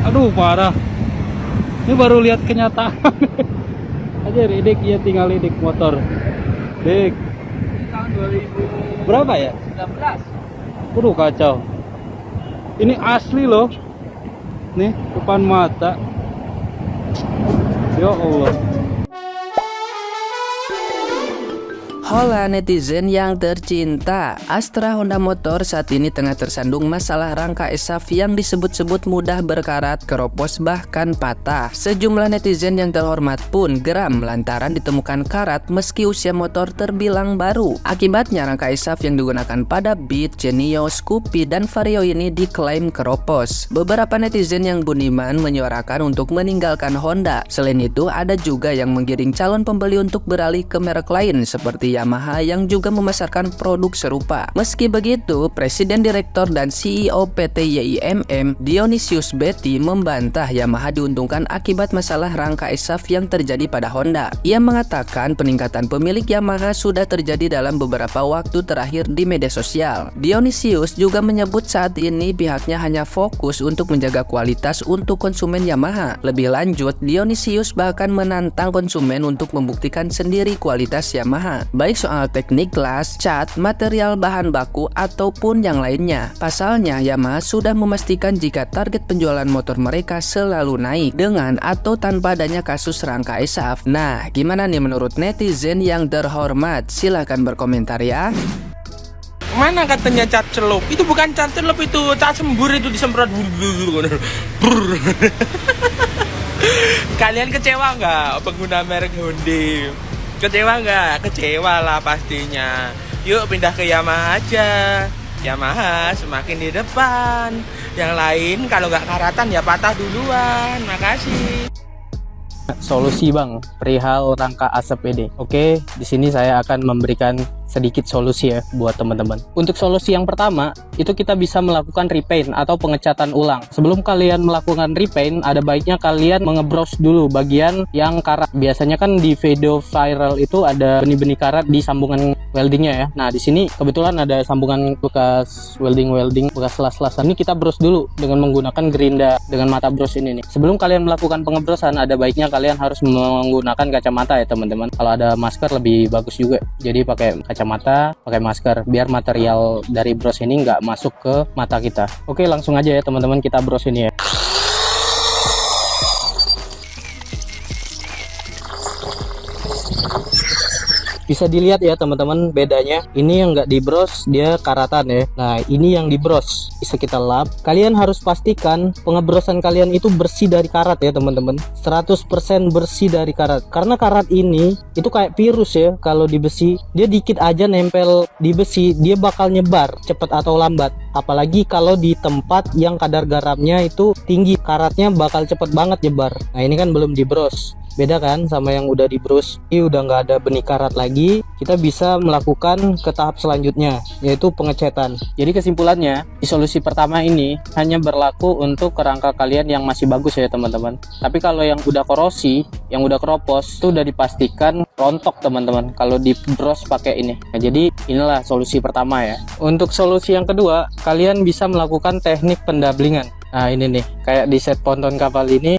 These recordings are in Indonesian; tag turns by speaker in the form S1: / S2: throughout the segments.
S1: Aduh parah. Ini baru lihat kenyataan. Aja Dik ya tinggal Dik motor. Dik.
S2: Tahun 2019.
S1: Berapa ya? Aduh kacau. Ini asli loh. Nih depan mata. Ya Allah.
S3: Hola netizen yang tercinta, Astra Honda Motor saat ini tengah tersandung masalah rangka ESAF yang disebut-sebut mudah berkarat, keropos bahkan patah. Sejumlah netizen yang terhormat pun geram lantaran ditemukan karat meski usia motor terbilang baru. Akibatnya rangka ESAF yang digunakan pada Beat, Genio, Scoopy, dan Vario ini diklaim keropos. Beberapa netizen yang budiman menyuarakan untuk meninggalkan Honda. Selain itu ada juga yang menggiring calon pembeli untuk beralih ke merek lain seperti Yamaha yang juga memasarkan produk serupa. Meski begitu, Presiden Direktur dan CEO PT YIMM Dionysius Betty membantah Yamaha diuntungkan akibat masalah rangka ESAF yang terjadi pada Honda. Ia mengatakan peningkatan pemilik Yamaha sudah terjadi dalam beberapa waktu terakhir di media sosial. Dionysius juga menyebut saat ini pihaknya hanya fokus untuk menjaga kualitas untuk konsumen Yamaha. Lebih lanjut, Dionysius bahkan menantang konsumen untuk membuktikan sendiri kualitas Yamaha, baik soal teknik las, cat, material bahan baku, ataupun yang lainnya. Pasalnya, Yamaha sudah memastikan jika target penjualan motor mereka selalu naik dengan atau tanpa adanya kasus rangka ESAF. Nah, gimana nih menurut netizen yang terhormat? Silahkan berkomentar ya.
S2: Mana katanya cat celup? Itu bukan cat celup, itu cat sembur, itu disemprot. Kalian kecewa nggak pengguna merek Hyundai? Kecewa nggak? Kecewa lah pastinya. Yuk pindah ke Yamaha aja. Yamaha semakin di depan. Yang lain kalau nggak karatan ya patah duluan. Makasih.
S1: Solusi Bang, perihal rangka asap ini. Oke, di sini saya akan memberikan sedikit solusi ya buat teman-teman. Untuk solusi yang pertama, itu kita bisa melakukan repaint atau pengecatan ulang. Sebelum kalian melakukan repaint, ada baiknya kalian mengebros dulu bagian yang karat. Biasanya kan di video viral itu ada benih-benih karat di sambungan weldingnya ya. Nah, di sini kebetulan ada sambungan bekas welding, bekas las-lasan. Ini kita bros dulu dengan menggunakan gerinda dengan mata bros ini nih. Sebelum kalian melakukan pengebrosan, ada baiknya kalian harus menggunakan kacamata ya teman-teman. Kalau ada masker lebih bagus juga. Jadi pakai kacamata, pakai masker biar material dari bros ini nggak masuk ke mata kita. Oke, langsung aja ya teman-teman, kita bros ini ya. Bisa dilihat ya teman-teman bedanya. Ini yang nggak dibros dia karatan ya. Nah, ini yang dibros bisa kita lap. Kalian harus pastikan pengebrosan kalian itu bersih dari karat ya teman-teman. 100% bersih dari karat. Karena karat ini itu kayak virus ya. Kalau di besi dia dikit aja nempel di besi, dia bakal nyebar cepat atau lambat. Apalagi kalau di tempat yang kadar garamnya itu tinggi, karatnya bakal cepet banget nyebar. Nah, ini kan belum dibros. Beda kan sama yang udah dibros. Ini udah nggak ada benih karat lagi. Kita bisa melakukan ke tahap selanjutnya, yaitu pengecetan. Jadi kesimpulannya, di solusi pertama ini hanya berlaku untuk kerangka kalian yang masih bagus ya teman-teman. Tapi kalau yang udah korosi, yang udah keropos, itu udah dipastikan rontok teman-teman kalau dibros pakai ini. Nah, jadi inilah solusi pertama ya. Untuk solusi yang kedua, kalian bisa melakukan teknik pendablingan. Nah, ini nih, kayak di set ponton kapal ini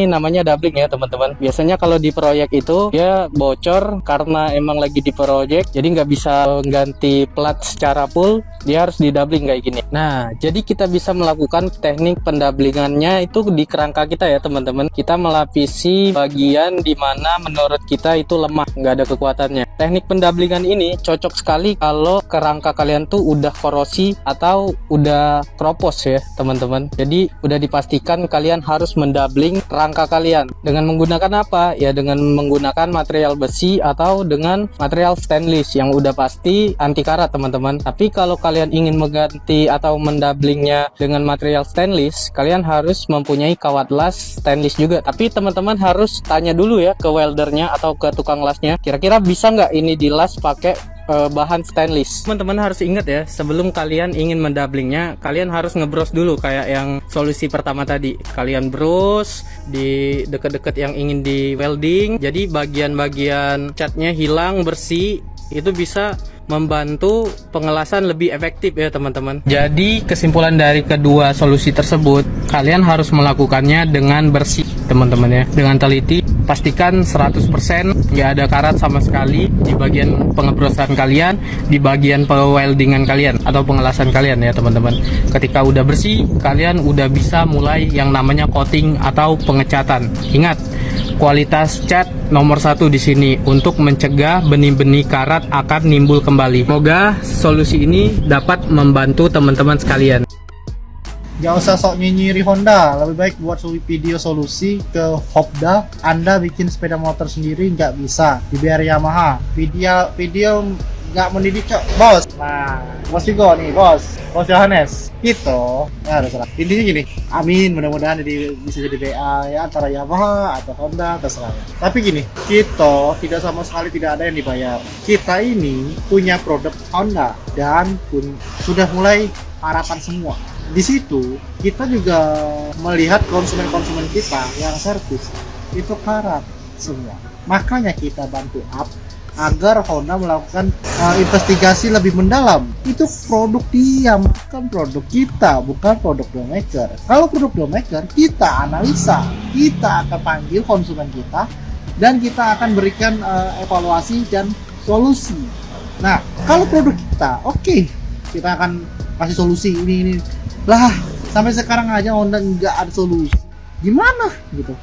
S1: namanya doubling ya teman-teman. Biasanya kalau di proyek itu dia bocor karena emang lagi di proyek, jadi nggak bisa ganti plat secara full, dia harus di doubling kayak gini. Nah, jadi kita bisa melakukan teknik pendablingannya itu di kerangka kita ya teman-teman. Kita melapisi bagian dimana menurut kita itu lemah, nggak ada kekuatannya. Teknik pendablingan ini cocok sekali kalau kerangka kalian tuh udah korosi atau udah keropos ya teman-teman. Jadi udah dipastikan kalian harus mendabling rangka kalian dengan menggunakan apa ya, dengan menggunakan material besi atau dengan material stainless yang udah pasti anti karat teman-teman. Tapi kalau kalian ingin mengganti atau mendablingnya dengan material stainless, kalian harus mempunyai kawat las stainless juga. Tapi teman-teman harus tanya dulu ya ke weldernya atau ke tukang lasnya, kira-kira bisa nggak ini dilas pakai bahan stainless. Teman-teman harus ingat ya, sebelum kalian ingin mendablingnya, kalian harus ngebros dulu kayak yang solusi pertama tadi. Kalian bros di deket-deket yang ingin di welding, jadi bagian-bagian catnya hilang bersih. itu bisa membantu pengelasan lebih efektif ya teman-teman. Jadi kesimpulan dari kedua solusi tersebut, kalian harus melakukannya dengan bersih teman-teman ya, dengan teliti. Pastikan 100% nggak ada karat sama sekali di bagian pengebrosan kalian, di bagian weldingan kalian atau pengelasan kalian ya teman-teman. Ketika udah bersih, kalian udah bisa mulai yang namanya coating atau pengecatan. Ingat, kualitas cat nomor 1 di sini untuk mencegah benih-benih karat akan nimbul kembali. Semoga solusi ini dapat membantu teman-teman sekalian.
S4: Gak usah sok nyinyiri Honda, lebih baik buat video solusi ke Hobda. Anda bikin sepeda motor sendiri nggak bisa, dibayar Yamaha. Video nggak mendidik cok, bos. Nah, bos juga nih, bos Johannes. Gitu, ya udah salah. Intinya gini, amin, mudah-mudahan bisa jadi BA ya antara Yamaha atau Honda, terserah. Tapi gini, kita tidak sama sekali tidak ada yang dibayar. Kita ini punya produk Honda dan sudah mulai harapan semua. Di situ kita juga melihat konsumen-konsumen kita yang servis itu karat semua. Makanya kita bantu up agar Honda melakukan investigasi lebih mendalam. Itu produk dia, bukan produk kita, bukan produk dealmaker. Kalau produk dealmaker, kita analisa, kita akan panggil konsumen kita dan kita akan berikan evaluasi dan solusi. Nah, kalau produk kita, oke, kita akan kasih solusi ini. Lah, sampai sekarang aja Honda nggak ada solusi. Gimana gitu?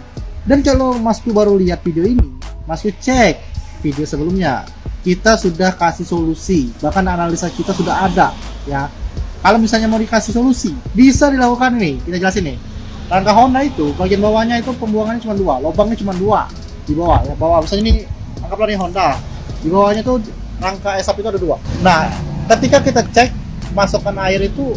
S4: Dan kalau Masku baru lihat video ini, Masku cek video sebelumnya. Kita sudah kasih solusi, bahkan analisa kita sudah ada ya. Kalau misalnya mau dikasih solusi, bisa dilakukan nih. Kita jelasin nih. Rangka Honda itu bagian bawahnya itu pembuangannya cuma 2, lubangnya cuma 2 di bawah ya. Bawah misalnya ini anggaplah nih Honda. Di bawahnya tuh rangka esap itu ada 2. Nah, ketika kita cek masukkan air itu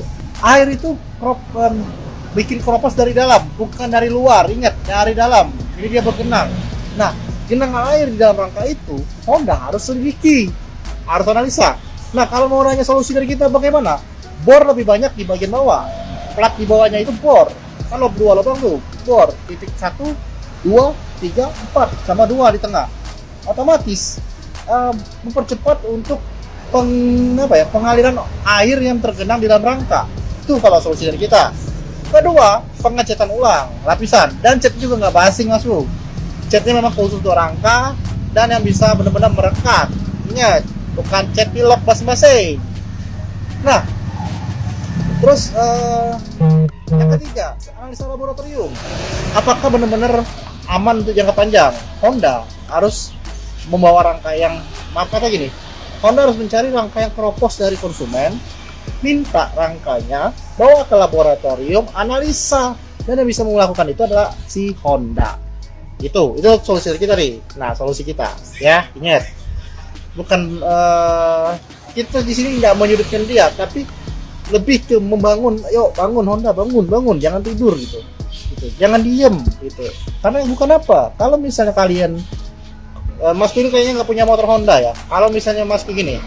S4: bikin keropos dari dalam, bukan dari luar. Ingat, dari dalam. Ini dia bergenang. Nah, genang air di dalam rangka itu Honda harus selidiki, harus analisa. Nah, kalau mau nanya solusi dari kita bagaimana? Bor lebih banyak di bagian bawah. Plat di bawahnya itu bor. Kalau 2 lubang tuh bor. Titik 1, 2, 3, 4 sama 2 di tengah. Otomatis mempercepat untuk pengaliran air yang tergenang di dalam rangka. Itu kalau solusi dari kita. Kedua, pengecatan ulang lapisan, dan cat juga nggak basing Mas Bro. Catnya memang khusus untuk rangka dan yang bisa benar-benar merekat. Ingat, bukan cat pilok basi-basi. Nah, terus yang ketiga, analisa laboratorium. Apakah benar-benar aman untuk jangka panjang? Honda harus membawa rangka yang, maaf kata gini, Honda harus mencari rangka yang keropos dari konsumen, minta rangkanya, bawa ke laboratorium, analisa, dan yang bisa melakukan itu adalah si Honda. Itu solusi kita nih. Nah, solusi kita, ya ingat, bukan kita di sini nggak menyudutkan dia, tapi lebih ke membangun. Yuk bangun Honda, bangun, jangan tidur gitu. Jangan diem gitu. Karena bukan apa? Kalau misalnya kalian, Mas ini kayaknya nggak punya motor Honda ya. Kalau misalnya Mas gini.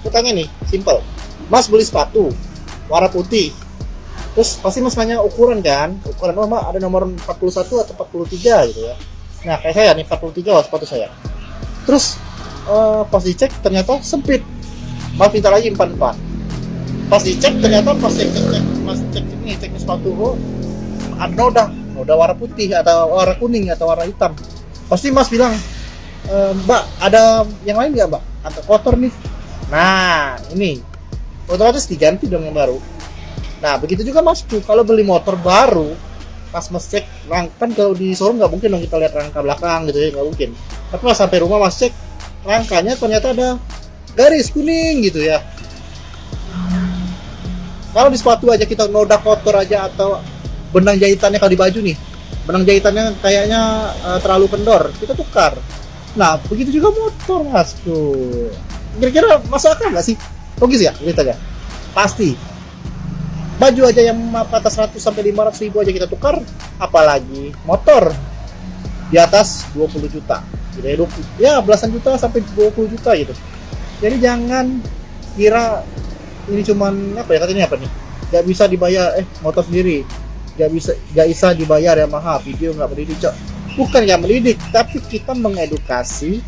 S4: Pertanyaan nih, simple. Mas beli sepatu warna putih, terus pasti Mas nanya ukuran kan? Ukuran, oh Mas ada nomor 41 atau 43 gitu ya. Nah kayak saya nih 43 sepatu saya. Terus pas dicek ternyata sempit. Mas minta lagi 44. Pas dicek ternyata pas cek sepatu, oh ada noda warna putih atau warna kuning atau warna hitam. Pasti Mas bilang, Mbak ada yang lain nggak Mbak? Atau kotor nih. Nah ini otomatis diganti dong yang baru. Nah begitu juga Mas tuh kalau beli motor baru, pas Mas cek rangka, kan kalau di showroom nggak mungkin dong kita lihat rangka belakang gitu ya, nggak mungkin. Tapi pas sampai rumah Mas cek rangkanya ternyata ada garis kuning gitu ya. Kalau di sepatu aja kita noda kotor aja, atau benang jahitannya kalau di baju nih, benang jahitannya kayaknya terlalu kendor, kita tukar. Nah, begitu juga motor Mas tuh. Kira-kira masuk akal nggak sih? Logis ya ceritanya? Pasti. Baju aja yang atas 100 sampai 500 ribu aja kita tukar, apalagi motor di atas 20 juta. Gitu ya, belasan juta sampai 20 juta gitu. Jadi jangan kira ini cuman katanya apa nih? Gak bisa dibayar motor sendiri. Gak bisa dibayar Yamaha, video nggak mendidik cok. Bukan yang mendidik, tapi kita mengedukasi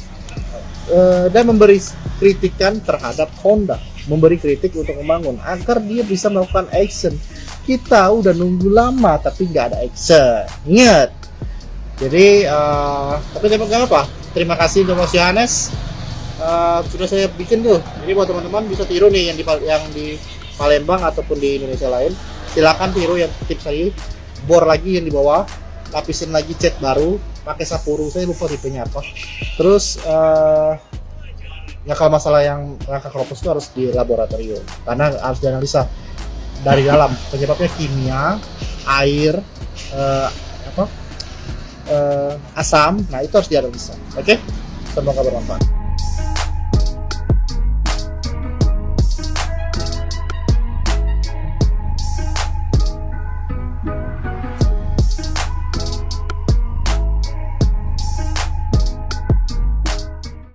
S4: dan memberi kritikan terhadap Honda, memberi kritik untuk membangun agar dia bisa melakukan action. Kita udah nunggu lama tapi nggak ada action, ingat. Jadi tapi nggak apa. Terima kasih untuk Mas Yohanes, sudah saya bikin tuh. Jadi buat teman-teman bisa tiru nih yang di Palembang ataupun di Indonesia lain, silakan tiru yang tips tadi. Bor lagi yang di bawah, lapisin lagi cat baru, pakai Sapuru, saya lupa tipenya apa. Terus ya kalau masalah yang rangka keropos itu harus di laboratorium karena harus dianalisa dari dalam, penyebabnya kimia, air, asam. Nah itu harus dianalisa. Oke, semoga bermanfaat.